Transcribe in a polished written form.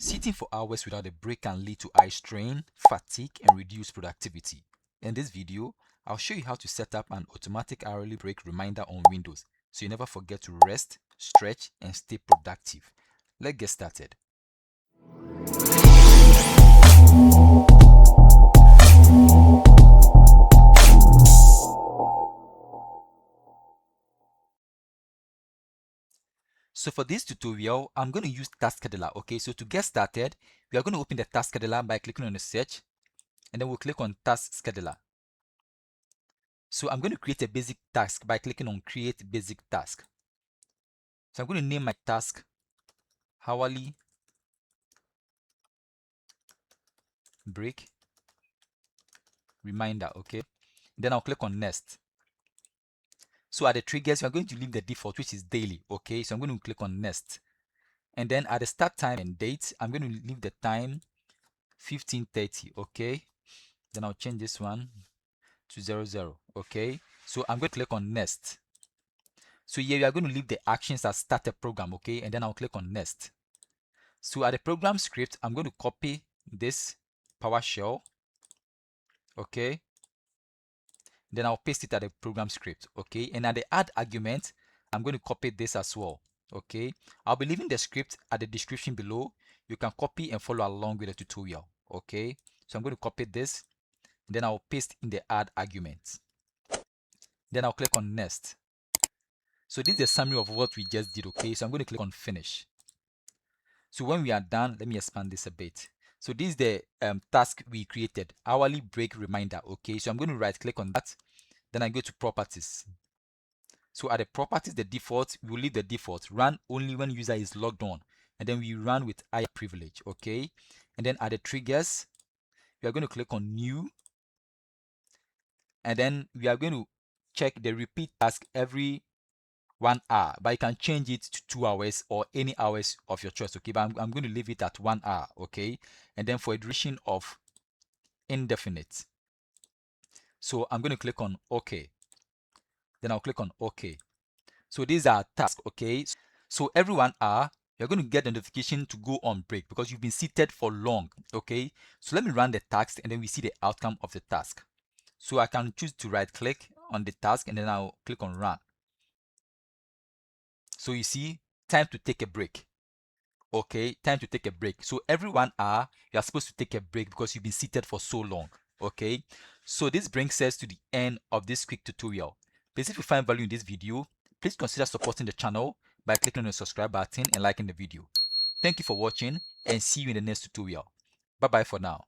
Sitting for hours without a break can lead to eye strain, fatigue, and reduced productivity. In this video, I'll show you how to set up an automatic hourly break reminder on Windows so you never forget to rest, stretch, and stay productive. Let's get started. So for this tutorial, I'm going to use Task Scheduler. Okay, so to get started, we are going to open the Task Scheduler by clicking on the search, and then we'll click on Task Scheduler. So I'm going to create a basic task by clicking on Create Basic Task. So I'm going to name my task Hourly Break Reminder. Okay, then I'll click on Next. So at the triggers, we are going to leave the default, which is daily. Okay, so I'm going to click on Next. And then at the start time and date, I'm going to leave the time 15:30. Okay, then I'll change this one to 00. Okay, so I'm going to click on Next. So here we are going to leave the actions as start a program. Okay, and then I'll click on Next. So at the program script, I'm going to copy this PowerShell. Okay, then I'll paste it at the program script. Okay, and at the add argument, I'm going to copy this as well. Okay, I'll be leaving the script at the description below. You can copy and follow along with the tutorial. Okay, so I'm going to copy this, then I'll paste in the add argument. Then I'll click on Next. So this is a summary of what we just did. Okay, so I'm going to click on Finish. So when we are done, let me expand this a bit. So this is the task we created, hourly break reminder. Okay, so I'm going to right click on that, then I go to properties. So at the properties, the default, we will leave the default, run only when user is logged on, and then we run with higher privilege. Okay, and then at the triggers, we are going to click on new, and then we are going to check the repeat task every 1 hour, but you can change it to 2 hours or any hours of your choice. Okay, but I'm going to leave it at 1 hour. Okay, and then for a duration of indefinite, so I'm going to click on OK, then I'll click on OK. So these are tasks. Okay, so every 1 hour you're going to get a notification to go on break because you've been seated for long. Okay, so let me run the task and then we see the outcome of the task. So I can choose to right click on the task and then I'll click on run. So you see, time to take a break. Okay, time to take a break. So every 1 hour you are supposed to take a break because you've been seated for so long. Okay, so this brings us to the end of this quick tutorial. Please, if you find value in this video, please consider supporting the channel by clicking on the subscribe button and liking the video. Thank you for watching and see you in the next tutorial. Bye bye for now.